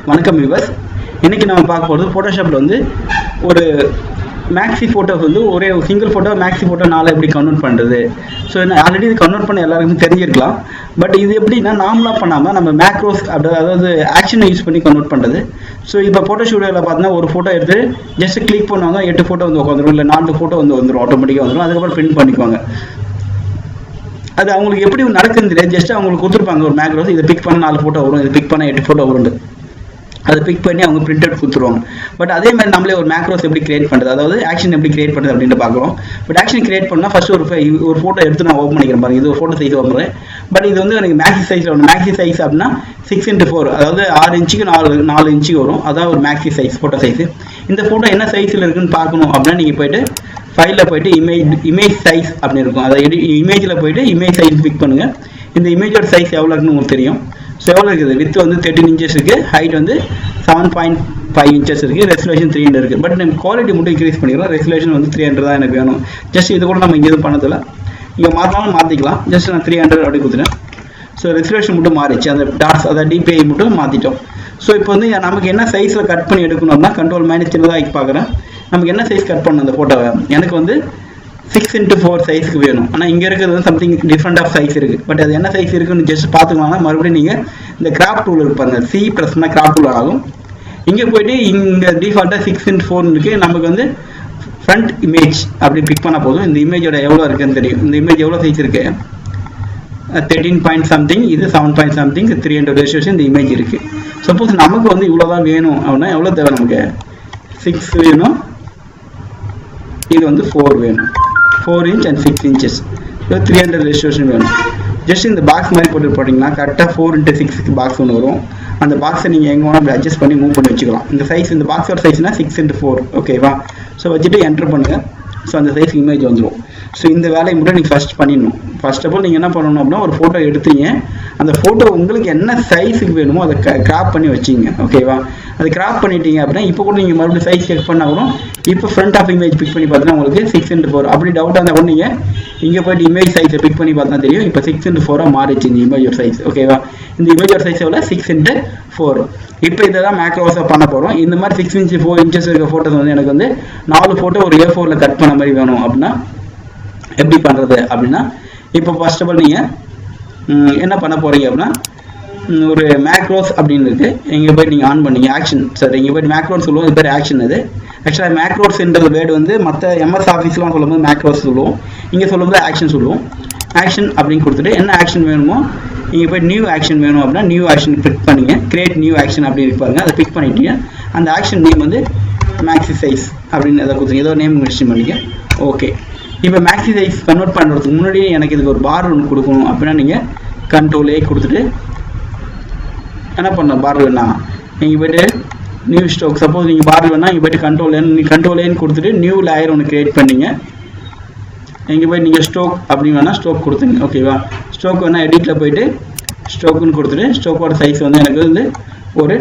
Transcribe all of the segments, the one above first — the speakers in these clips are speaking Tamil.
வணக்கம் வியூவர்ஸ். இன்னைக்கு நம்ம பார்க்க போகிறது ஃபோட்டோஷாப்பில் வந்து ஒரு மேக்ஸி ஃபோட்டோஸ் வந்து ஒரே சிங்கிள் ஃபோட்டோ மேக்ஸி ஃபோட்டோ 4 எப்படி கன்வெர்ட் பண்ணுறது. ஸோ ஆல்ரெடி இது கன்வெர்ட் பண்ண எல்லாருக்கும் தெரிஞ்சிருக்கலாம். பட் இது எப்படின்னா நார்மலாக பண்ணாமல் நம்ம மேக்ரோஸ் அதாவது ஆக்ஷனை யூஸ் பண்ணி கன்வெர்ட் பண்ணுறது. ஸோ இப்போ ஃபோட்டோ ஸ்டூடியோவில் பார்த்தீங்கன்னா ஒரு ஃபோட்டோ எடுத்து ஜஸ்ட் கிளிக் பண்ணுவாங்க, 8 ஃபோட்டோ வந்து உட்காந்துரும், இல்லை 4 ஃபோட்டோ வந்து வந்துடும், ஆட்டோமேட்டிக்காக வந்துடும். அதுக்கப்புறம் பிரிண்ட் பண்ணிக்குவாங்க. அது அவங்களுக்கு எப்படி நடக்குதுன்னு தெரியாது. ஜஸ்ட் அவங்களுக்கு கொடுத்துருப்பாங்க ஒரு மேக்ரோஸ், இதை பிக் பண்ண 4 ஃபோட்டோ வரும், இது பிக் பண்ண 8 ஃபோட்டோ வரும், அதை பிக் பண்ணி அவங்க பிரிண்ட் அவுட் கொடுத்துருவாங்க. பட் அதே மாதிரி நம்மளே ஒரு மேக்ரோஸ் எப்படி கிரியேட் பண்ணுறது, அதாவது ஆக்ஷன் எப்படி கிரியேட் பண்ணுறது அப்படின்ட்டு பார்க்குறோம். பட் ஆக்ஷன் கிரியேட் பண்ணால் ஃபர்ஸ்ட் ஒரு ஃபோட்டோ எடுத்து நான் ஓப்பன் பண்ணிக்கிறேன் பாருங்க. இது ஒரு ஃபோட்டோ சைஸ் ஓப்பன். பட் இது வந்து எனக்கு மேக்ஸி சைஸ் வரும். மேக்ஸி சைஸ் அப்படின்னா 6x4, அதாவது 6 இன்ச்சுக்கு 4 இன்ச்சுக்கு வரும். அதான் ஒரு மேக்ஸி சைஸ் ஃபோட்டோ சைஸ். இந்த ஃபோட்டோ என்ன சைஸில் இருக்குன்னு பார்க்கணும் அப்படின்னா நீங்கள் போயிட்டு ஃபைலில் போயிட்டு இமேஜ் சைஸ் அப்படின்னு இருக்கும். அதாவது இமேஜில் போயிட்டு இமேஜ் சைஸ் பிக் பண்ணுங்கள். இந்த இமேஜோட சைஸ் எவ்வளோ இருக்குன்னு உங்களுக்கு தெரியும். ஸோ எவ்வளோ இருக்குது, வித் வந்து 13 inches இருக்குது, ஹைட் வந்து 7.5 inches இருக்குது, ரெசல்யூஷன் 300 இருக்குது. பட் நம்ம குவாலிட்டி மட்டும் இன்க்ரீஸ் பண்ணிக்கலாம். ரெசல்யூஷன் வந்து 300 தான் எனக்கு வேணும். ஜஸ்ட் இது கூட நம்ம இங்கே எதுவும் பண்ணதில்லை, இங்கே மாற்றினாலும் மாற்றிக்கலாம். ஜஸ்ட் நான் 300 அப்படி கொடுத்துட்டேன். ஸோ ரெசல்யூஷன் மட்டும் மாறிச்சு, அந்த டாட்ஸ் அதாவது டிபிஐ மட்டும் மாற்றிட்டோம். ஸோ இப்போ வந்து நமக்கு என்ன சைஸில் கட் பண்ணி எடுக்கணும் அப்படின்னா கண்ட்ரோல் மைனஸ் சின்னதாக ஆக்கி பார்க்குறேன். நமக்கு என்ன சைஸ் கட் பண்ணணும் அந்த ஃபோட்டோவை, எனக்கு வந்து 6x4 சைஸ்க்கு வேணும். ஆனால் இங்கே இருக்கிறது வந்து சம்திங் டிஃப்ரெண்ட் ஆஃப் சைஸ் இருக்குது. பட் அது என்ன சைஸ் இருக்குன்னு ஜஸ்ட் பார்த்துக்கலாம்னா மறுபடியும் நீங்கள் இந்த கிராப் டூல் இருப்பாங்க, C ப்ரெஸ்னா கிராப் டூல் ஆகும். இங்கே போயிட்டு இங்கே டிஃபால்ட்டாக 6x4 இருக்குது. நமக்கு வந்து ஃப்ரண்ட் இமேஜ் அப்படி பிக் பண்ணால் போதும். இந்த இமேஜோட எவ்வளோ இருக்குன்னு தெரியும். இந்த இமேஜ் எவ்வளோ சைஸ் இருக்குது, 13 point something, இது 7 point something, 300 ரெசல்யூஷன் இந்த இமேஜ் இருக்குது. சப்போஸ் நமக்கு வந்து இவ்வளோ தான் வேணும் அப்படின்னா எவ்வளோ தேவை, நமக்கு 6 வேணும், இது வந்து 4 வேணும், 4 inch and 6 inches, 300 ரெசல்யூஷன் வேணும். ஜஸ்ட் இந்த பாக்ஸ் மாதிரி போட்டிங்கன்னா கரெக்டாக 4x6 பாக்ஸ் ஒன்று வரும். அந்த பாக்ஸை நீங்கள் எங்கே வேணால் அப்படி அட்ஜஸ்ட் பண்ணி மூவ் பண்ணி வச்சுக்கலாம். இந்த சைஸ், இந்த பாக்ஸோட சைஸ்னா 6x4, ஓகேவா. ஸோ வச்சுட்டு என்ட்ரு பண்ணுங்கள். ஸோ அந்த சைஸ் இமேஜ் வந்துடும். ஸோ இந்த வேலையை மட்டும் நீங்கள் ஃபஸ்ட் பண்ணிடணும். ஃபர்ஸ்ட் ஆஃப் ஆல் நீங்கள் என்ன பண்ணணும் அப்படின்னா ஒரு ஃபோட்டோ எடுத்தீங்க, அந்த ஃபோட்டோ உங்களுக்கு என்ன சைஸுக்கு வேணுமோ அதை கிராப் பண்ணி வச்சிங்க, ஓகேவா. அது கிராப் பண்ணிட்டீங்க அப்படின்னா இப்போ கூட நீங்கள் மறுபடியும் சைஸ் செக் பண்ணால் வரும். இப்போ ஃப்ரண்ட் ஆஃப் இமேஜ் பிக் பண்ணி பார்த்தீங்கன்னா உங்களுக்கு 6x4 அப்படி டவுட்டாக இருந்தால் கூட நீங்கள் இங்கே போய்ட்டு இமேஜ் சைஸை பிக் பண்ணி பார்த்தா தெரியும். இப்போ 6x4 மாறிச்சு இந்த இமேஜோட சைஸ், ஓகேவா. இந்த இமேஜோட சைஸ் எவ்வளோ, 6x4. இப்போ இதை தான் மேக்ரோஸாக பண்ண போகிறோம். இந்த மாதிரி 6 inch 4 inches இருக்க ஃபோட்டோஸ் வந்து எனக்கு வந்து 4 ஃபோட்டோ ஒரு A4ல் கட் பண்ண மாதிரி வேணும் அப்படின்னா எப்படி பண்ணுறது அப்படின்னா இப்போ ஃபர்ஸ்ட் ஆஃப் ஆல் நீங்கள் என்ன பண்ண போகிறீங்க அப்படின்னா ஒரு மேக்ரோஸ் அப்படின்னு இருக்குது. இங்கே போய்ட்டு நீங்கள் ஆன் பண்ணீங்க ஆக்ஷன். சார் இங்கே போய்ட்டு மேக்ரோஸ் சொல்லுவோம், இது பேர் ஆக்ஷன். அது ஆக்சுவலாக மேக்ரோஸ்ன்ற வேர்டு வந்து மற்ற MS ஆஃபீஸ்லாம் சொல்லும்போது மேக்ரோஸ் சொல்லுவோம், இங்கே சொல்லும்போது ஆக்ஷன் சொல்லுவோம். ஆக்ஷன் அப்படின்னு கொடுத்துட்டு என்ன ஆக்ஷன் வேணுமோ இங்கே போய் நியூ ஆக்ஷன் வேணும் அப்படின்னா நியூ ஆக்ஷன் கிளிக் பண்ணிங்க. கிரியேட் நியூ ஆக்ஷன் அப்படின்னு இருப்பாருங்க, அதை பிக் பண்ணிட்டீங்க. அந்த ஆக்ஷன் நேம் வந்து மேக்ஸி சைஸ் அப்படின்னு எதை கொடுத்துருங்க, ஏதோ நேம் மென்ஷன் பண்ணிக்க. ஓகே, இப்போ மேக்ஸி சைஸ் கன்வெர்ட் பண்ணுறதுக்கு முன்னாடியே எனக்கு இதுக்கு ஒரு பார் ஒன்று கொடுக்கணும் அப்படின்னா நீங்கள் Ctrl A கொடுத்துட்டு என்ன பண்ண பார் வேணா நீங்கள் போய்ட்டு நியூ ஸ்ட்ரோக். சப்போஸ் நீங்கள் பார் வேணா இங்கே போய்ட்டு Ctrl A கொடுத்துட்டு நியூ லேயர் ஒன்று கிரியேட் பண்ணிங்க. இங்கே போய் நீங்கள் ஸ்ட்ரோக் அப்படின்னு வேணால் ஸ்ட்ரோக் கொடுத்துங்க, ஓகேவா. ஸ்ட்ரோக் வேணால் எடிட்டில் போய்ட்டு ஸ்ட்ரோக்குன்னு கொடுத்துட்டு ஸ்ட்ரோக்கோட சைஸ் வந்து எனக்கு வந்து ஒரு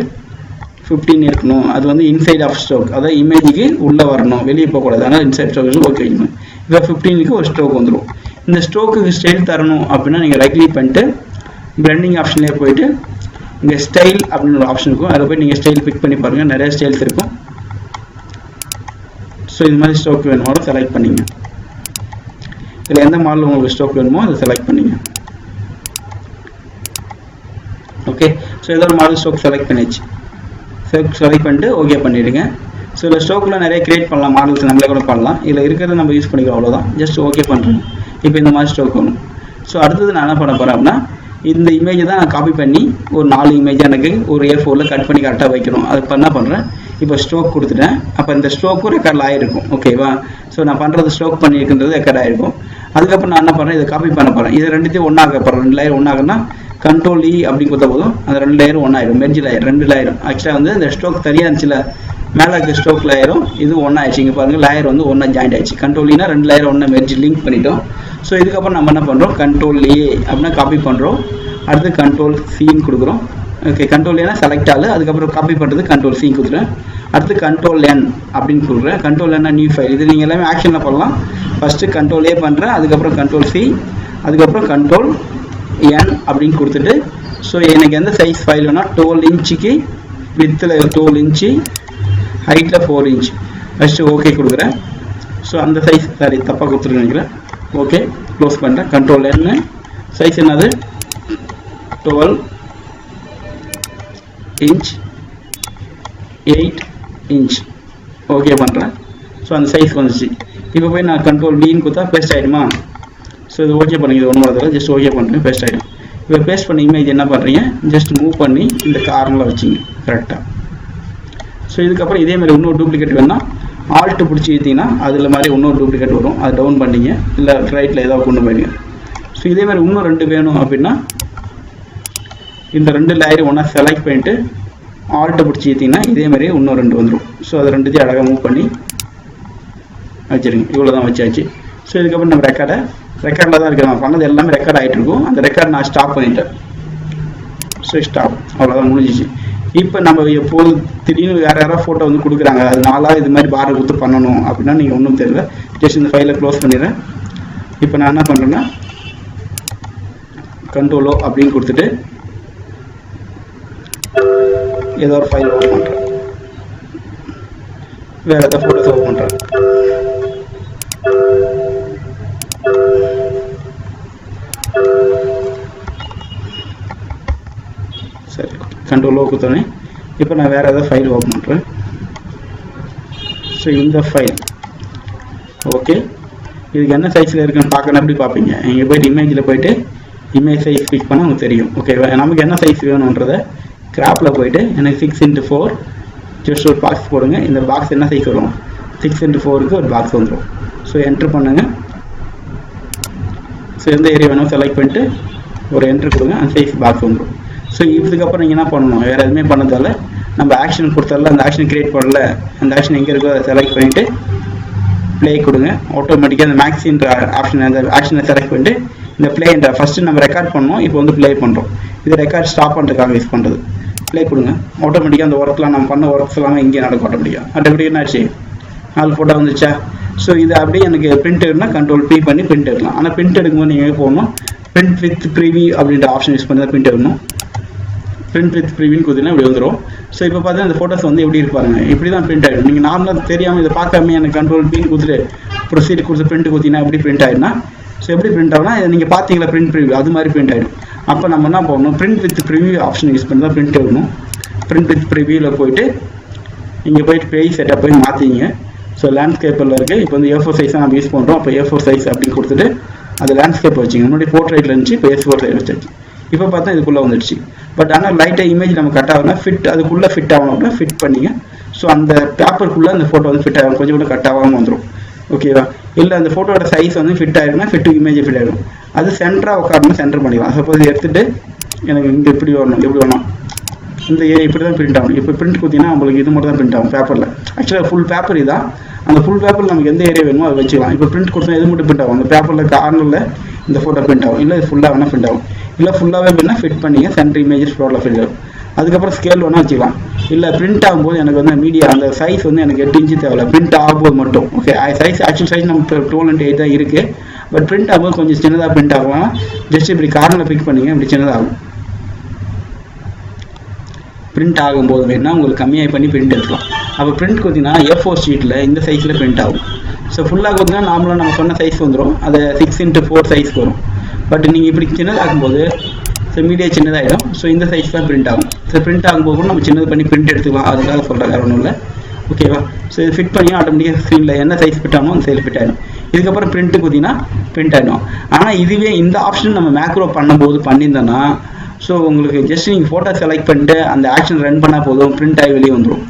15 இருக்கணும். அது வந்து இன்சைட் ஆஃப் ஸ்ட்ரோக், அதாவது இமேஜுக்கு உள்ளே வரணும், வெளியே போகக்கூடாது. ஆனால் இன்சைட் ஸ்ட்ரோக்கு ஓகே வைக்கணும். இப்போ 15க்கு ஒரு ஸ்ட்ரோக் வந்துடும். இந்த ஸ்ட்ரோக்குக்கு ஸ்டைல் தரணும் அப்படின்னா நீங்கள் ரைட் கிளிக் பண்ணிட்டு பிளெண்டிங் ஆப்ஷன்லேயே போயிட்டு இங்கே ஸ்டைல் அப்படின்னு ஒரு ஆப்ஷன் இருக்கும், அதில் போய் நீங்கள் ஸ்டைல் பிக் பண்ணி பாருங்கள், நிறைய ஸ்டைல்ஸ் இருக்கும். ஸோ இது மாதிரி ஸ்ட்ரோக் வேணுமோ செலக்ட் பண்ணிங்க. இதில் எந்த மாடல் உங்களுக்கு ஸ்ட்ரோக் வேணுமோ அதை செலக்ட் பண்ணிங்க. ஓகே, ஸோ ஏதோ ஒரு மாடல் ஸ்ட்ரோக் செலக்ட் பண்ணிடுச்சு. செலக்ட் பண்ணிட்டு ஓகே பண்ணிவிடுங்க. ஸோ இதில் ஸ்ட்ரோக்கில் நிறைய கிரியேட் பண்ணலாம், மாடல்ஸ் நம்மளே கூட பண்ணலாம். இதில் இருக்கிறத நம்ம யூஸ் பண்ணிக்கிறோம், அவ்வளோதான். ஜஸ்ட் ஓகே பண்ணுறேன். இப்போ இந்த மாதிரி ஸ்ட்ரோக் வேணும். ஸோ அடுத்தது நான் என்ன பண்ண போகிறேன் அப்படின்னா இந்த இமேஜை தான் நான் காப்பி பண்ணி ஒரு 4 இமேஜாக எனக்கு ஒரு A4ல் கட் பண்ணி கரெக்டாக வைக்கணும். அதுக்கு என்ன பண்ணுறேன், இப்போ ஸ்ட்ரோக் கொடுத்துட்டேன். அப்போ இந்த ஸ்ட்ரோக்கும் ரெக்கார்டில் ஆகிருக்கும், ஓகேவா. ஸோ நான் பண்ணுறது ஸ்ட்ரோக் பண்ணியிருக்கிறது ரெக்கார்ட் ஆகிருக்கும். அதுக்கப்புறம் நான் என்ன பண்ணுறேன், இதை காப்பி பண்ண போகிறேன். இதை ரெண்டுத்தையும் ஒன்றாக போகிறேன். 2 லேயர் ஒன்றாகனா Ctrl E அப்படி கொடுத்தா போதும், அந்த 2 லேயரும் ஒன்றாயிரும். Merge layer 2 லேயரும். ஆக்சுவலாக வந்து இந்த ஸ்ட்ரோக் தனியாக இருந்துச்சுல, மேலே இருக்க ஸ்ட்ரோக் லேயரும் இது ஒன்றாயிடுச்சு. இங்கே பாருங்கள் லேயர் வந்து ஒன்றா ஜாயிண்ட் ஆயிடுச்சு. Ctrl Eனா 2 லேயர் ஒன்றா மெர்ஜ் லிங்க் பண்ணிட்டோம். ஸோ இதுக்கப்புறம் நம்ம என்ன பண்ணுறோம், Ctrl A அப்படின்னா காப்பி பண்ணுறோம். அடுத்து Ctrl Cன்னு கொடுக்குறோம். ஓகே, Ctrl Aனா செலக்ட் ஆகல. அதுக்கப்புறம் காப்பி பண்ணுறது Ctrl C கொடுத்துறேன். அடுத்து Ctrl N அப்படின்னு கொடுக்குறேன். Ctrl N new file. இது நீங்கள் எல்லாமே ஆக்ஷனில் பண்ணலாம். ஃபஸ்ட்டு Ctrl A பண்ணுறேன், அதுக்கப்புறம் Ctrl C, அதுக்கப்புறம் Ctrl N அப்படின்னு கொடுத்துட்டு ஸோ எனக்கு எந்த சைஸ் ஃபைல் வேணால் 12 inch வித்தில் 12 இன்ச்சு, ஹைட்டில் 4 இன்ச் ஃபஸ்ட்டு ஓகே கொடுக்குறேன். ஸோ அந்த சைஸ் சாரி தப்பாக கொடுத்துருன்னு நினைக்கிறேன். ஓகே க்ளோஸ் பண்ணுறேன். கண்ட்ரோல் என்ன சைஸ் என்னது 12 இன்ச் 8 இன்ச் ஓகே பண்ணுறேன். ஸோ அந்த சைஸ் வந்துச்சு. இப்போ போய் நான் கண்ட்ரோல் பின்னு கொடுத்தா பேஸ்ட் ஆகிடுமா? ஸோ இது ஓகே பண்ணுங்க. இது ஒன்றும் வரதில்லை, ஜஸ்ட் ஓகே பண்ணுறேன், பேஸ்ட் ஆகிடும். இப்போ பேஸ்ட் பண்ண இமேஜ் என்ன பண்ணுறீங்க, ஜஸ்ட் மூவ் பண்ணி இந்த கார்னரில் வச்சிங்க கரெக்டாக. ஸோ இதுக்கப்புறம் இதே மாதிரி இன்னொரு டூப்ளிகேட் வேணும்னா ஆல்ட்டு பிடிச்சி ஏற்றிங்கன்னா அதில் மாதிரி இன்னொரு டூப்ளிகேட் வரும், அதை டவுன் பண்ணிங்க, இல்லை ரைட்டில் ஏதாவது கொண்டு போயிடுங்க. ஸோ இதே மாதிரி இன்னும் 2 வேணும் அப்படின்னா இந்த 2 லேயர் ஒன்றா செலக்ட் பண்ணிட்டு ஆல்ட்டை பிடிச்சி ஏற்றிங்கன்னா இதே மாதிரி இன்னும் 2 வந்துடும். ஸோ அதை 2த்தையும் அழகாக மூவ் பண்ணி வச்சுருங்க. இவ்வளோ தான் வச்சாச்சு. ஸோ இதுக்கப்புறம் நம்ம ரெக்கார்டில் தான் இருக்கிற நான் பண்ணது எல்லாமே ரெக்கார்ட் ஆகிட்டு இருக்கும். அந்த ரெக்கார்ட் நான் ஸ்டாப் பண்ணிட்டேன். ஸோ ஸ்டாப், அவ்வளோதான் முடிஞ்சிச்சு. இப்போ நம்ம எப்போது திடீர்னு வேறு யாராவது ஃபோட்டோ வந்து கொடுக்குறாங்க, அது நாளாக இது மாதிரி பார்டர் கொடுத்து பண்ணணும் அப்படின்னா நீங்கள் ஒன்றும் தெரியல, ஜஸ்ட் இந்த ஃபைலை க்ளோஸ் பண்ணிடுறேன். இப்போ நான் என்ன பண்ணுறேன்னா கண்ட்ரோலோ அப்படின்னு கொடுத்துட்டு ஏதோ ஒரு ஃபைல் ஓப்பன் பண்ணுறேன், வேறு ஏதாவது ஃபோட்டோஸ் ஓப்பன் பண்ணுறேன். சரி கண்ட்ரோல் கொடுத்தோன்னே இப்போ நான் வேறு ஏதாவது ஃபைல் ஓப்பன் பண்ணுறேன். ஸோ இந்த ஃபைல் ஓகே, இதுக்கு என்ன சைஸில் இருக்குன்னு பார்க்கணும். எப்படி பார்ப்பீங்க, இங்கே போய்ட்டு இமேஜில் போய்ட்டு இமேஜ் சைஸ் ஃபிக்ஸ் பண்ணால் உங்களுக்கு தெரியும். ஓகே நமக்கு என்ன சைஸ் வேணுன்றதை கிராப்பில் போய்ட்டு எனக்கு 6x4 ஜஸ்ட் ஒரு பாக்ஸ் போடுங்க. இந்த பாக்ஸ் என்ன சைஸ் வரும், 6x4க்கு ஒரு பாக்ஸ் வந்துடும். ஸோ என்ட்ரு பண்ணுங்கள். ஸோ எந்த ஏரியா வேணும் செலக்ட் பண்ணிட்டு ஒரு என்ட்ரு கொடுங்க, அந்த சைஸ் பாக்ஸ் வந்துடும். ஸோ இதுக்கப்புறம் நீங்கள் என்ன பண்ணணும், வேறு எதுவுமே பண்ணதால நம்ம ஆக்ஷன் கொடுத்தால அந்த ஆக்ஷன் கிரியேட் பண்ணல, அந்த ஆக்ஷன் எங்கே இருக்கோ அதை செலக்ட் பண்ணிவிட்டு ப்ளே கொடுங்க. ஆட்டோமேட்டிக்காக அந்த மேக்ஸின்ற ஆப்ஷன் அந்த ஆக்ஷனை செலக்ட் பண்ணிட்டு இந்த ப்ளேன்ற ஃபஸ்ட்டு நம்ம ரெக்கார்ட் பண்ணோம், இப்போ வந்து ப்ளே பண்ணுறோம். இது ரெக்கார்ட் ஸ்டாப் பண்ணுறதுக்காக யூஸ் பண்ணுறது. ப்ளே கொடுங்க, ஆட்டோமேட்டிக்காக அந்த ஒர்க்லாம் நம்ம பண்ண ஒர்க்ஸ் எல்லாமே இங்கே நடக்கும். ஆட்டோமேட்டிக்காக என்னாச்சு 4 ஃபோட்டோ வந்துச்சா. ஸோ இது அப்படியே எனக்கு பிரிண்ட் எடுனா கண்ட்ரோல் பி பண்ணி பிரிண்ட் எடுக்கலாம். ஆனால் பிரிண்ட் எடுக்கும்போது நீங்கள் போகணும் பிரிண்ட் வித் ப்ரிவியூ அப்படின்ற ஆப்ஷன் யூஸ் பண்ணி தான் பிரிண்ட் எடுக்கணும். பிரிண்ட் வித் ப்ரிவியூன்னு கொடுத்தீங்கன்னா இப்படி வந்துடும். ஸோ இப்போ பார்த்தீங்கன்னா இந்த ஃபோட்டோஸ் வந்து எப்படி இருப்பாருங்க, இப்படி தான் பிரிண்ட் ஆகிடும். நீங்கள் நார்மலாக தெரியாமல் இதை பார்க்காம எனக்கு கண்ட்ரோல் பின்னு கொடுத்துட்டு ப்ரொசீட் கொடுத்து பிரிண்ட் கொடுத்தீங்கன்னா எப்படி பிரிண்ட் ஆகிடும்னா, ஸோ எப்படி பிரிண்ட் ஆகுனா நீங்கள் பார்த்தீங்களா பிரிண்ட் ப்ரிவியூ அது மாதிரி பிரிண்ட் ஆகிடும். அப்போ நம்ம என்ன பண்ணணும், print with preview option use பண்ணி தான் பிரிண்ட் எடுக்கணும். பிரிண்ட் வித் ப்ரிவியூவில் போய்ட்டு இங்கே போய்ட்டு பேஜ் செட்டப் போய் மாற்றிங்க. ஸோ லேண்ட்ஸ்கேப்பில் இருக்குது. இப்போ வந்து A4 சைஸ் நம்ம யூஸ் பண்ணுறோம். அப்போ A4 சைஸ் அப்படின்னு கொடுத்துட்டு அது லேண்ட்ஸ்கேப் வச்சுங்க. முன்னாடி போர்ட்ரைட்டில் இருந்துச்சு, இப்போ A4 சைஸ் வச்சாச்சு. இப்போ பார்த்தா இதுக்குள்ளே வந்துடுச்சு. பட் ஆனால் லைட்டாக இமேஜ் நம்ம கட் ஆகுனா ஃபிட் அதுக்குள்ளே ஃபிட் ஆகணும் அப்படின்னா ஃபிட் பண்ணிங்க. ஸோ அந்த பேப்பருக்குள்ளே அந்த ஃபோட்டோ வந்து ஃபிட் ஆகும், கொஞ்சம் கூட கட் ஆகாமல் வந்துடும். ஓகேவா? இல்லை அந்த ஃபோட்டோட சைஸ் வந்து ஃபிட் ஆகிடும்னா ஃபிட்டு இமேஜ் ஃபிட் ஆகிடும். அது சென்டராக உட்காரணும், சென்டர் பண்ணிக்கலாம். சப்போஸ் எடுத்துகிட்டு எனக்கு இங்கே எப்படி வரணும், எப்படி வேணும், இந்த ஏரியா இப்படி தான் பிரிண்ட் ஆகணும். இப்போ பிரிண்ட் கொடுத்தீங்கன்னா உங்களுக்கு இது மட்டும் தான் பிரிண்ட் ஆகும் பேப்பரில். ஆக்சுவலாக ஃபுல் பேப்பர் இதான். அந்த ஃபுல் பேப்பரில் நமக்கு எந்த ஏரியா வேணுமோ அதை வச்சுக்கலாம். இப்போ பிரிண்ட் கொடுத்தா எது மட்டும் பிரிண்ட் ஆகும், அந்த பேப்பரில் கார்னரில் இந்த ஃபோட்டோ பிரிண்ட் ஆகும். இல்லை இது ஃபுல்லாக வேணால் பிரிண்ட் ஆகும். இல்லை ஃபுல்லாகவே வேணால் ஃபிட் பண்ணிங்க, சென்டர் இமேஜஸ் ஃப்ளோரில் ஃபிட் ஆகும். அதுக்கப்புறம் ஸ்கேல் வேணால் வச்சுக்கலாம். இல்லை பிரிண்ட் ஆகும்போது எனக்கு வந்து மீடியா அந்த சைஸ் வந்து எனக்கு 8 இன்ச்சு தேவையில்ல, பிரிண்ட் ஆகும்போது மட்டும். ஓகே சைஸ் ஆக்சுவல் சைஸ் நம்ம 12:8 தான் இருக்குது. பட் பிரிண்ட் ஆகும்போது கொஞ்சம் சின்னதாக பிரிண்ட் ஆகும். ஜஸ்ட் இப்படி கார்னரில் பிக் பண்ணிங்க, இப்படி சின்னதாகும். பிரிண்ட் ஆகும்போது வேணால் உங்களுக்கு கம்மியாக பண்ணி பிரிண்ட் எடுக்கலாம். அப்போ பிரிண்ட் கொடுத்தீங்கன்னா A4 ஷீட்டில் இந்த சைஸில் பிரிண்ட் ஆகும். ஸோ ஃபுல்லாக கொடுத்தீங்கன்னா நார்மலாக நம்ம சொன்ன சைஸ் வந்துடும், அது 6x4 சைஸ்க்கு வரும். பட் நீங்கள் இப்படி சின்னதாகும்போது ஸோ மீடியா சின்னதாகிடும். ஸோ இந்த சைஸ் தான் பிரிண்ட் ஆகும். ஸோ பிரிண்ட் ஆகும்போது கூட நம்ம சின்னது பண்ணி பிரிண்ட் எடுத்துக்கலாம். அதுக்காக சொல்கிறேன், வேறு ஒன்றும் இல்லை. ஓகேவா? ஸோ இது ஃபிட் பண்ணி ஆட்டோமேட்டிக்காக ஸ்க்ரீனில் என்ன சைஸ் ஃபிட் ஆகணும் அந்த சைஸ் ஃபிட் ஆகிடும். இதுக்கப்புறம் பிரிண்ட்டு கொடுத்தீங்கன்னா பிரிண்ட் ஆகிடும். ஆனால் இதுவே இந்த ஆப்ஷன் நம்ம மேக்ரோ பண்ணும்போது பண்ணியிருந்தோன்னா ஸோ உங்களுக்கு ஜஸ்ட் நீங்கள் ஃபோட்டோ செலக்ட் பண்ணிட்டு அந்த ஆக்ஷன் ரன் பண்ணால் போதும், பிரிண்ட் ஆகி வெளியே வந்துடும்.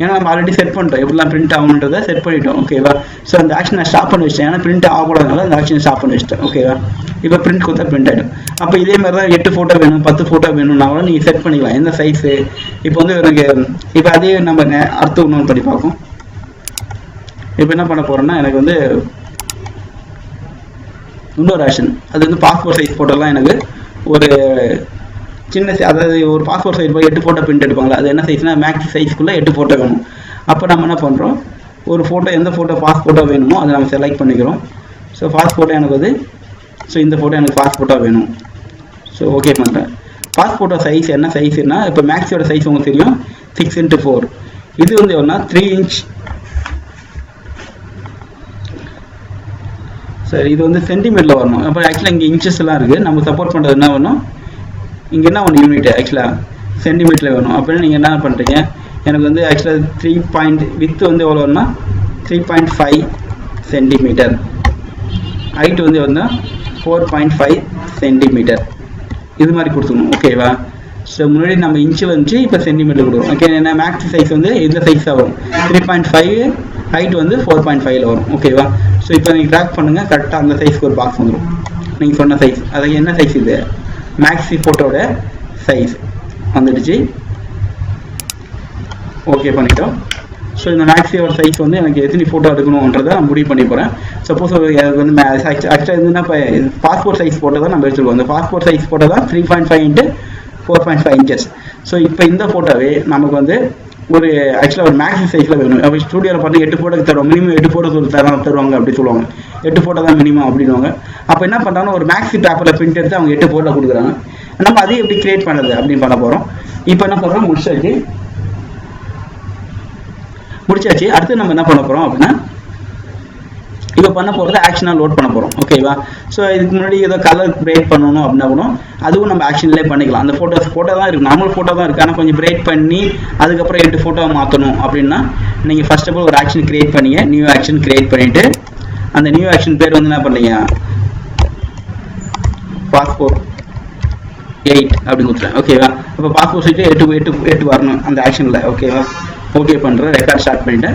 ஏன்னா நம்ம ஆல்ரெடி செட் பண்ணிட்டோம், எப்படிலாம் பிரிண்ட் ஆகுன்றதை செட் பண்ணிட்டோம். ஓகேவா? ஸோ அந்த ஆக்ஷன் நான் ஸ்டாப் பண்ணி வச்சிட்டேன். ஏன்னா பிரிண்ட் ஆகக்கூடாதுனால அந்த ஆக்ஷன் ஸ்டாப் பண்ணி வச்சிட்டேன். ஓகேவா? இப்போ பிரிண்ட் கொடுத்தா பிரிண்ட் ஆகிடும். அப்போ இதே மாதிரி தான் 8 ஃபோட்டோ வேணும், 10 ஃபோட்டோ வேணும்னா கூட நீங்கள் செட் பண்ணிக்கலாம் எந்த சைஸு. இப்போ வந்து எனக்கு இப்போ அதே நம்ம அடுத்து இன்னொன்று பண்ணி பார்ப்போம். இப்போ என்ன பண்ண போகிறோன்னா எனக்கு வந்து இன்னொரு ஆக்ஷன், அது வந்து பாஸ்போர்ட் சைஸ் ஃபோட்டோலாம் எனக்கு ஒரு சின்ன அதாவது ஒரு பாஸ்போர்ட் சைஸ் போய் 8 ஃபோட்டோ பிரிண்ட் எடுப்பாங்களா, அது என்ன சைஸ்னால் மேக்ஸ் சைஸ்க்குள்ளே 8 ஃபோட்டோ வேணும். அப்போ நம்ம என்ன பண்ணுறோம், ஒரு ஃபோட்டோ எந்த ஃபோட்டோ பாஸ்போர்ட்டோ வேணுமோ அதை நம்ம செலக்ட் பண்ணிக்கிறோம். ஸோ பாஸ்போர்ட்டோ எனக்கு அது ஸோ இந்த ஃபோட்டோ எனக்கு பாஸ்போர்ட்டோ வேணும். ஸோ ஓகே பண்ணுறேன். பாஸ்போர்ட்டோ சைஸ் என்ன சைஸ்னா இப்போ மேக்ஸோட சைஸ் உங்களுக்கு தெரியும் 6 into 4. இது வந்து எவ்வளோனா 3 inch. சரி, இது வந்து சென்டிமீட்டரில் வரணும். அப்போ ஆக்சுவலாக இங்கே இன்ச்சஸ் எல்லாம் இருக்குது. நம்ம சப்போர்ட் பண்ணுறது என்ன வேணும், இங்கே என்ன ஒன்று யூனிட் ஆக்சுவலாக சென்டிமீட்டரில் வேணும். அப்படின்னா நீங்கள் என்ன பண்ணுறீங்க, எனக்கு வந்து ஆக்சுவலாக 3 வித் வந்து எவ்வளோ வரும்னா 3.5 சென்டிமீட்டர், ஹைட் வந்து எவ்வளோனா 4.5 சென்டிமீட்டர், இது மாதிரி கொடுத்துக்கணும். ஓகேவா? ஸோ முன்னாடி நம்ம இன்ச்சு வந்துச்சு, இப்போ சென்டிமீட்டர் கொடுக்குறோம். ஓகே, என்ன மேக்ஸ் சைஸ் வந்து இந்த சைஸாக வரும். 3.5 ஹைட் வந்து 4.5 வரும். ஓகேவா? ஸோ இப்போ நீங்கள் ட்ராக் பண்ணுங்கள், கரெக்டாக அந்த சைஸ்க்கு ஒரு பாக்ஸ் வந்துடும். நீங்கள் சொன்ன சைஸ், அது என்ன சைஸ், இது மேக்ஸி ஃபோட்டோட சைஸ் வந்துடுச்சு. ஓகே பண்ணிட்டோம். ஸோ இந்த மேக்ஸியோட சைஸ் வந்து எனக்கு எத்தனை ஃபோட்டோ எடுக்கணுன்றதை நான் முடிவு பண்ணி போகிறேன். சப்போஸ் எனக்கு வந்து ஆக்சுவலாக இதுனா இப்போ பாஸ்போர்ட் சைஸ் ஃபோட்டோ தான் நம்ம எடுத்துருக்கோம். அந்த பாஸ்போர்ட் சைஸ் ஃபோட்டோ தான் 3.5 into 4.5 inches. ஸோ இப்போ இந்த ஃபோட்டோவே நமக்கு வந்து ஒரு ஆக்சுவலாக ஒரு மேக்ஸி சைஸில் வேணும். அப்போ ஸ்டூடியோவில் பார்த்து 8 ஃபோட்டோக்கு தருவோம், மினிமம் 8 ஃபோட்டோ தருவாங்க அப்படி சொல்லுவாங்க. 8 ஃபோட்டோ தான் மினிமம் அப்படின்வாங்க. அப்போ என்ன பண்ணுறாங்கன்னா ஒரு மேக்ஸி பேப்பரில் பிரிண்ட் எடுத்து அவங்க 8 ஃபோட்டோ கொடுக்குறாங்க. நம்ம அதையும் எப்படி கிரியேட் பண்ணுறது அப்படின்னு பண்ண போகிறோம். இப்போ என்ன பண்ணுறோம், முடிச்சாச்சு. அடுத்து நம்ம என்ன பண்ண போகிறோம் அப்படின்னா, இப்போ பண்ண போகிறது ஆக்ஷனாக லோட் பண்ண போகிறோம். ஓகேவா? ஸோ இதுக்கு முன்னாடி ஏதோ கலர் பிரேக் பண்ணணும் அப்படின்னா கூட அதுவும் நம்ம ஆக்ஷன்லேயே பண்ணிக்கலாம். அந்த ஃபோட்டோ தான் இருக்குது, நார்மல் ஃபோட்டோ தான் இருக்குது, ஆனால் கொஞ்சம் பிரேக் பண்ணி அதுக்கப்புறம் 8 ஃபோட்டோ மாற்றணும் அப்படின்னா நீங்கள் ஃபர்ஸ்ட் ஆஃப் ஆல் ஒரு ஆக்ஷன் கிரியேட் பண்ணிங்க. நியூ ஆக்ஷன் கிரியேட் பண்ணிவிட்டு அந்த நியூ ஆக்ஷன் பேர் வந்து என்ன பண்ணீங்க, பாஸ்போர்ட் 8 அப்படின்னு கொடுத்துருவேன். ஓகேவா? அப்போ பாஸ்போர்ட் சைட்டு 8 வரணும் அந்த ஆக்ஷனில். ஓகேவா? ஓகே பண்ணுறேன், ரெக்கார்ட் ஸ்டார்ட் பண்ணிட்டேன்.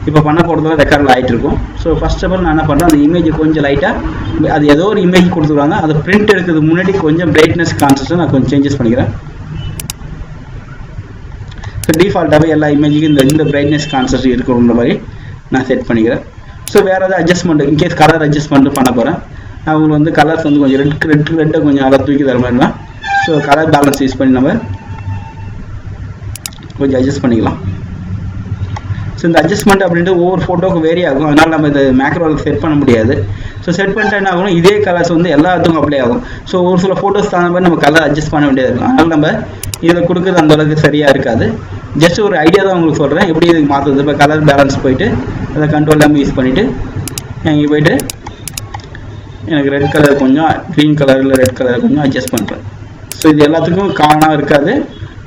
இப்போ பண்ண போகிறதுல ரெக்கார்டில் ஆகிட்டு இருக்கும். ஸோ ஃபர்ஸ்ட் ஆஃப் ஆல் நான் என்ன பண்ணுறேன், அந்த இமேஜ் கொஞ்சம் லைட்டாக அது ஏதோ ஒரு இமேஜ் கொடுத்துருவாங்க, அதை பிரிண்ட் எடுக்கிறதுக்கு முன்னாடி கொஞ்சம் பிரைட்னஸ் கான்செப்ட்டை நான் கொஞ்சம் சேஞ்சஸ் பண்ணிக்கிறேன். ஸோ டிஃபால்ட்டாகவே எல்லா இமேஜுக்கும் இந்த பிரைட்னஸ் கான்செப்ட் இருக்கிற மாதிரி நான் செட் பண்ணிக்கிறேன். ஸோ வேறு ஏதாவது அட்ஜஸ்ட்மெண்ட், இன்கேஸ் கலர் அட்ஜஸ்ட்மெண்ட் பண்ண போகிறேன், அவங்க வந்து கலர்ஸ் வந்து கொஞ்சம் ரெட்டை கொஞ்சம் அதை தூக்கி தர மாதிரி தான். ஸோ கலர் பேலன்ஸ் யூஸ் பண்ணி நம்ம கொஞ்சம் அட்ஜஸ்ட் பண்ணிக்கலாம். ஸோ இந்த அட்ஜஸ்ட்மெண்ட் அப்படின்ட்டு ஒவ்வொரு ஃபோட்டோக்கு வேரி ஆகும், அதனால் நம்ம இதை மேக்ரோவில் செட் பண்ண முடியாது. ஸோ செட் பண்ணிட்டு என்ன ஆகும், இதே கலர்ஸ் வந்து எல்லாத்துக்கும் அப்ளை ஆகும். ஸோ ஒரு சில ஃபோட்டோஸ் தகுந்த மாதிரி நம்ம கலர் அட்ஜஸ்ட் பண்ண வேண்டியது இருக்கும். அதனால் நம்ம இதில் கொடுக்குறது அந்த அளவுக்கு சரியாக இருக்காது. ஜஸ்ட் ஒரு ஐடியா தான் உங்களுக்கு சொல்கிறேன் எப்படி இதுக்கு மாற்றுறது. இப்போ கலர் பேலன்ஸ் போயிட்டு அதை கண்ட்ரோல் எல்லாமே யூஸ் பண்ணிவிட்டு இங்கே போயிட்டு எனக்கு ரெட் கலர் கொஞ்சம், க்ரீன் கலரில் ரெட் கலர் கொஞ்சம் அட்ஜஸ்ட் பண்ணுறேன். ஸோ இது எல்லாத்துக்கும் காமனாக இருக்காது,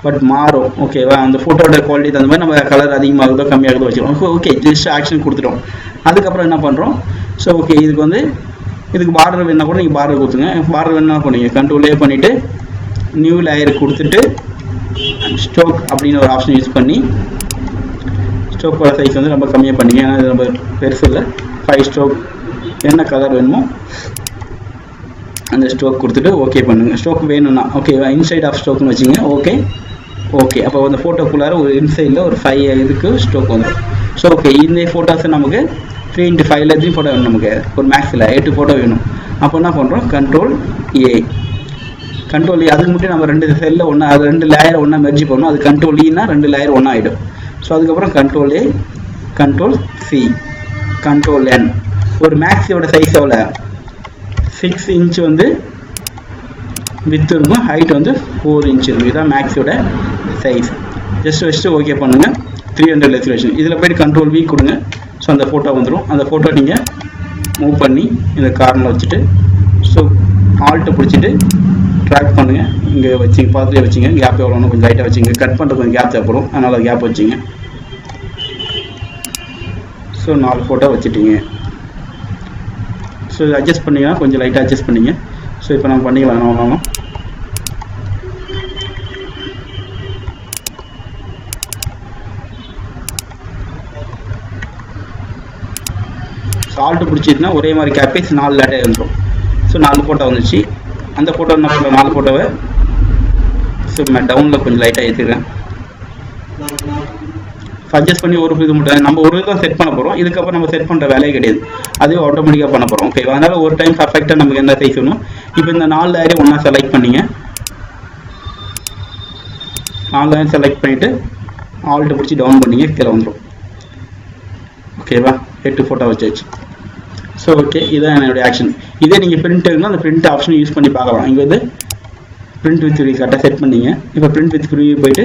பட் மாறும். ஓகேவா? அந்த ஃபோட்டோட குவாலிட்டி தகுந்த மாதிரி நம்ம கலர் அதிகமாகுதோ கம்மியாகுதோ வச்சுக்கோம். ஓகே, ஜஸ்ட் ஆக்ஷன் கொடுத்துட்டோம். அதுக்கப்புறம் என்ன பண்ணுறோம், ஸோ ஓகே இதுக்கு பார்டர் வேணா கூட நீங்கள் பார்டர் கொடுத்துங்க. பார்டர் வேணா பண்ணுங்க, கண்ட்ரோலே பண்ணிவிட்டு நியூ லேயர் கொடுத்துட்டு ஸ்ட்ரோக் அப்படின்னு ஒரு ஆப்ஷன் யூஸ் பண்ணி ஸ்ட்ரோக்கோட சைஸ் வந்து ரொம்ப கம்மியாக பண்ணிங்க. ஏன்னா இது ரொம்ப பெருசு இல்லை. 5 ஸ்ட்ரோக் என்ன கலர் வேணுமோ அந்த ஸ்ட்ரோக் கொடுத்துட்டு ஓகே பண்ணுங்கள். ஸ்ட்ரோக் வேணும்னா ஓகேவா, இன்சைட் ஆஃப் ஸ்ட்ரோக்னு வச்சுங்க. ஓகே அப்போ அந்த ஃபோட்டோக்குள்ளார ஒரு இன்சைடில் ஒரு 5 இதுக்கு ஸ்ட்ரோக் வந்துடும். ஸோ ஓகே, இந்த ஃபோட்டோஸை நமக்கு 3 into 5 3 ஃபோட்டோ வேணும். நமக்கு ஒரு மேக்ஸில் 8 ஃபோட்டோ வேணும். அப்போ என்ன பண்ணுறோம், கண்ட்ரோல் ஏ அதுக்கு மட்டும் நம்ம 2 செல்லில் ஒன்றா, அது 2 லேயரை ஒன்றா மெர்ஜி பண்ணணும். அது கண்ட்ரோல் ஈனா 2 லேயர் ஒன்றா ஆகிடும். ஸோ அதுக்கப்புறம் control A, control C, control N. ஒரு மேக்ஸியோட சைஸ் எவ்வளோ, 6 inch வந்து வித் இருக்கும், ஹைட் வந்து 4 inch இருக்கும். இதுதான் மேக்ஸோட சைஸ். ஜஸ்ட் வச்சுட்டு ஓகே பண்ணுங்கள். 300 ரெசல்யூஷன். இதில் போய்ட்டு கண்ட்ரோல் வி கொடுங்க. ஸோ அந்த ஃபோட்டோ வந்துடும். அந்த ஃபோட்டோ நீங்கள் மூவ் பண்ணி இந்த கார்னரில் வச்சுட்டு ஸோ ஆல்ட்டை பிடிச்சிட்டு ட்ராக் பண்ணுங்கள். இங்கே வச்சிங்க, பார்த்துட்டே வச்சிங்க. கேப் எவ்வளோன்னு கொஞ்சம் லைட்டாக வச்சிங்க. கட் பண்ணுறது கொஞ்சம் கேப் தேவைப்படும், அதனால் கேப் வச்சிங்க. ஸோ 4 ஃபோட்டோ வச்சுட்டிங்க. ஸோ அட்ஜஸ்ட் பண்ணிங்கன்னா கொஞ்சம் லைட்டாக அட்ஜஸ்ட் பண்ணிங்க. ஸோ இப்போ நம்ம பண்ணிக்கலாம். நம்ம சால்ட்டு பிடிச்சிதுன்னா ஒரே மாதிரி கேப்பேஸ் 4 லேட்டாக வந்துடும். ஸோ 4 ஃபோட்டோ வந்துச்சு. அந்த ஃபோட்டோ என்ன பண்ணுறோம், 4 ஃபோட்டோவை ஸோ நான் டவுனில் கொஞ்சம் லைட்டாக ஏற்றிக்கிறேன். அட்ஜஸ்ட் பண்ணி ஒரு இது மட்டும் நம்ம ஒரு தான் செட் பண்ண போகிறோம். இதுக்கப்புறம் நம்ம செட் பண்ணுற வேலையே கிடையாது, அதுவே ஆட்டோமேட்டிக்காக பண்ண போகிறோம். ஓகே, அதனால் ஒரு டைம் பர்ஃபெக்டாக நமக்கு என்ன சைஸ் வேணும். இப்போ இந்த 4 லேயரையும் ஒன்றா செலக்ட் பண்ணிங்க. 4 லேயர் செலக்ட் பண்ணிவிட்டு ஆல்ட்டு பிடிச்சி டவுன் பண்ணிங்க, கீழே வந்துடும். ஓகேவா, 8 ஃபோட்டோ வச்சாச்சு. ஸோ ஓகே, இதுதான் என்னுடைய ஆக்ஷன். இதே நீங்கள் பிரிண்ட் இருந்தால் அந்த பிரிண்ட் ஆப்ஷன் யூஸ் பண்ணி பார்க்கலாம். இங்கே வந்து பிரிண்ட் வித் ப்ரீ கரெக்டாக செட் பண்ணிங்க. இப்போ பிரிண்ட் வித் ப்ரீ போயிட்டு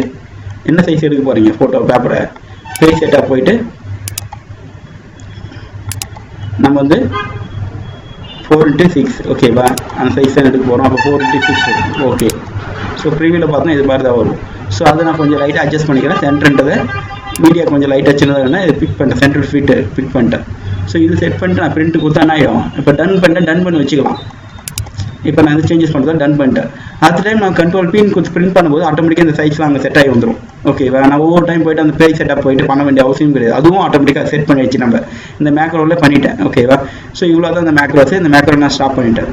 என்ன சைஸ் எடுக்க போகிறீங்க ஃபோட்டோ பேப்பரை பேஜ் செட்டாக போயிட்டு நம்ம வந்து 4x6 ஓகேவா அந்த சைஸ் தான் எடுக்க போகிறோம். அப்போ 4x6 ஓகே. ஸோ ப்ரீவியூவில் பார்த்தோன்னா இது மாதிரி தான் வரும். ஸோ அதை நான் கொஞ்சம் லைட்டாக அட்ஜஸ்ட் பண்ணிக்கிறேன். சென்டர்ன்றதை மீடியா கொஞ்சம் லைட்டாக சின்னதாக இது பிக் பண்ணிட்டேன். சென்டர் ஃபீட்டு பிக் பண்ணிட்டேன். ஸோ இது செட் பண்ணிட்டு நான் பிரிண்ட் கொடுத்தா என்ன ஆகிடும், இப்போ டன் பண்ணி வச்சுக்கலாம். இப்போ நான் இது சேஞ்சஸ் பண்ணுறதா டன் பண்ணிட்டேன். அடுத்த டைம் நான் கண்ட்ரோல் பின் கொடுத்து பிரிண்ட் பண்ணும்போது ஆட்டோமேட்டிக்காக இந்த சைஸ்லாம் அங்கே செட் ஆகி வந்துடும். ஓகேவா, நான் ஒவ்வொரு டைம் போய்ட்டு அந்த பேஜ் செட்டப் போயிட்டு பண்ண வேண்டிய அவசியம் கிடையாது. அதுவும் ஆட்டோமேட்டிக்காக செட் பண்ணி வச்சு நம்ம இந்த மேக்ரோவில் பண்ணிட்டேன். ஓகேவா, ஸோ இவ்வளோ தான் இந்த மேக்ரோஸ். இந்த மேக்ரோ நான் ஸ்டாப் பண்ணிட்டேன்.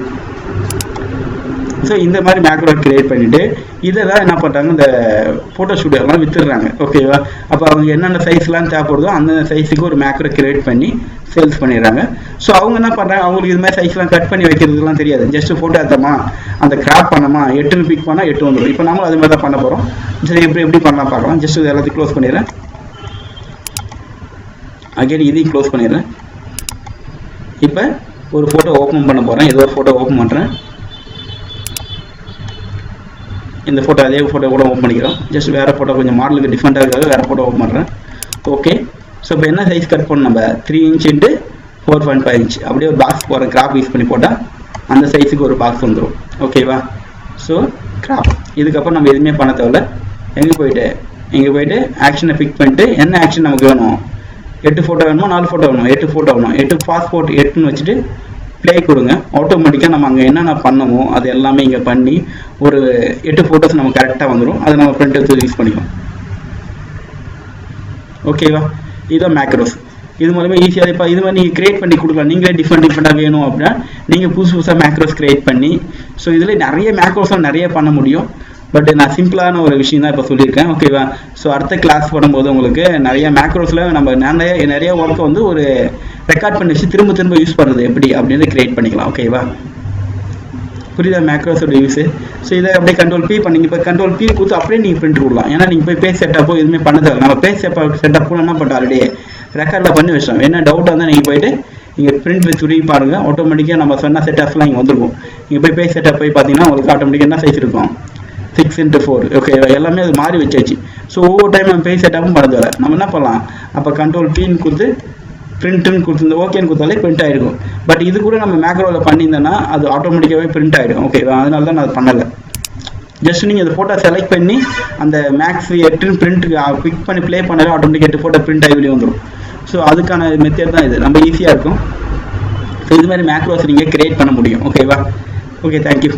ஸோ இந்த மாதிரி மேக்ரோ கிரியேட் பண்ணிவிட்டு இதை தான் என்ன பண்ணுறாங்க, இந்த ஃபோட்டோ ஸ்டுடியோலாம் விற்றுடுறாங்க. ஓகேவா, அப்போ அவங்க என்னென்ன சைஸ்லாம் தேவைப்படுதோ அந்த சைஸுக்கு ஒரு மேக்ரோ கிரியேட் பண்ணி சேல்ஸ் பண்ணிடுறாங்க. ஸோ அவங்க என்ன பண்ணுறாங்க, அவங்களுக்கு இது மாதிரி சைஸ்லாம் கட் பண்ணி வைக்கிறதுலாம் தெரியாது. ஜஸ்ட் ஃபோட்டோ எடுத்தோமா அந்த கிராப் பண்ணோமா 8ன்னு பிக் பண்ணால் 8 வந்துடும். இப்போ நம்மளும் அது மாதிரி தான் பண்ண போகிறோம். சரி, எப்படி பண்ணலாம் பார்க்கலாம். ஜஸ்ட் இது எல்லாத்தையும் க்ளோஸ் பண்ணிடுறேன். அகைன் இதையும் க்ளோஸ் பண்ணிடுறேன். இப்போ ஒரு ஃபோட்டோ ஓப்பன் பண்ண போகிறேன். ஏதோ ஒரு ஃபோட்டோ ஓப்பன் பண்ணுறேன். இந்த ஃபோட்டோ அதே ஃபோட்டோ கூட ஓப்பன் பண்ணிக்கிறோம். ஜஸ்ட் வேறு ஃபோட்டோ கொஞ்சம் மாடலுக்கு டிஃப்ரெண்ட்டாக இருக்காது, வேறு ஃபோட்டோ ஓப்பன் பண்ணுறேன். ஓகே, ஸோ இப்போ என்ன சைஸ் கட் பண்ணணும், நம்ம 3 inch × 4.5 inch அப்படியே ஒரு பாக்ஸ் போகிறேன். கிராப் யூஸ் பண்ணி போட்டால் அந்த சைஸுக்கு ஒரு பாக்ஸ் வந்துடும். ஓகேவா, ஸோ கிராப். இதுக்கப்புறம் நம்ம எதுவுமே பண்ண தேவையில்ல. இங்கே போயிட்டு ஆக்ஷனை பிக் பண்ணிட்டு என்ன ஆக்ஷன் நமக்கு வேணும், 8 ஃபோட்டோ வேணுமோ 4 ஃபோட்டோ வேணும், 8 ஃபோட்டோ வேணும். 8 பாஸ்போர்ட் 8ன்னு வச்சுட்டு ப்ளே கொடுங்க. ஆட்டோமேட்டிக்காக நம்ம அங்கே என்னென்ன பண்ணமோ அது எல்லாமே இங்கே பண்ணி ஒரு 8 ஃபோட்டோஸ் நம்ம கரெக்டாக வந்துடும். அதை நம்ம பிரிண்ட் எடுத்து யூஸ் பண்ணிக்கலாம். ஓகேவா, இதுதான் மேக்ரோஸ். இது மூலமே ஈஸியாக இப்போ இது மாதிரி நீங்கள் கிரியேட் பண்ணி கொடுக்கலாம். நீங்களே டிஃப்ரெண்டாக வேணும் அப்படின்னா நீங்கள் புதுசாக மேக்ரோஸ் கிரியேட் பண்ணி, ஸோ இதில் நிறைய மேக்ரோஸ்லாம் நிறைய பண்ண முடியும். பட் நான் சிம்பிளான ஒரு விஷயம் தான் இப்போ சொல்லியிருக்கேன். ஓகேவா, ஸோ அடுத்த கிளாஸ் போடும்போது உங்களுக்கு நிறைய மேக்ரோஸில் நம்ம நிறைய ஒர்க்கை வந்து ஒரு ரெக்கார்ட் பண்ணி வச்சு திரும்ப யூஸ் பண்ணுறது எப்படி அப்படின்னு கிரியேட் பண்ணிக்கலாம். ஓகேவா, புரியுதா மேக்ரோஸோட யூஸு. ஸோ இதை அப்படியே கண்ட்ரோல் பி பண்ணிங்க. இப்போ கண்ட்ரோல் பி கொடுத்து அப்படியே நீங்கள் பிரிண்ட் கொடுக்கலாம். ஏன்னா நீங்கள் போய் பேஜ் செட்டப்போ எதுவுமே பண்ண தேவை. நம்ம பேஜ் செட்டப்போ என்ன பண்ணுறோம், ஆல்ரெடி ரெக்கார்டில் பண்ணி வச்சோம். என்ன டவுட்டாக இருந்தால் நீங்கள் போய்ட்டு நீங்கள் பிரிண்ட் வித் துரி பாருங்கள். ஆட்டோமேட்டிக்காக நம்ம சொன்ன செட்டப்ஸ்லாம் இங்கே வந்துருக்கும். நீங்கள் போய் பேஜ் செட்டப் போய் பார்த்தீங்கன்னா உங்களுக்கு ஆட்டோமேட்டிக்காக என்ன சைஸ் இருக்கும், 6 × 4. ஓகே, எல்லாமே அது மாறி வச்சாச்சு. ஸோ ஒவ்வொரு டைம் நம்ம பேஜ் செட்டப்பும் பண்ண தேவை. நம்ம என்ன பண்ணலாம், அப்போ கண்ட்ரோல் பின்னு கொடுத்து பிரிண்ட்டுன்னு கொடுத்துருந்த ஓகேன்னு கொடுத்தாலே பிரிண்ட் ஆகிருக்கும். பட் இது கூட நம்ம மேக்ரோவில் பண்ணியிருந்தோன்னா அது ஆட்டோமேட்டிக்காகவே பிரிண்ட் ஆகிடும். ஓகேவா, அதனால தான் நான் அது பண்ணலை. ஜஸ்ட் நீங்கள் அந்த ஃபோட்டோ செலக்ட் பண்ணி அந்த மேக்ஸ் 8ன்னு பிரிண்ட்டுக்கு பிக் பண்ணி ப்ளே பண்ணாலே ஆட்டோமேட்டிக் 8 ஃபோட்டோ பிரிண்ட் ஆகி வெளியே வந்துடும். ஸோ அதுக்கான மெத்தட் தான் இது. நம்ம ஈஸியாக இருக்கும். ஸோ இது மாதிரி மேக்ரோஸ் நீங்கள் கிரியேட் பண்ண முடியும். ஓகேவா, ஓகே, தேங்க்யூ.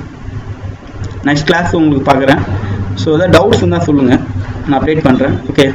நெக்ஸ்ட் கிளாஸ் உங்களுக்கு பார்க்குறேன். ஸோ ஏதாவது டவுட்ஸ் இருந்தால் சொல்லுங்கள், நான் அப்டேட் பண்ணுறேன். ஓகே.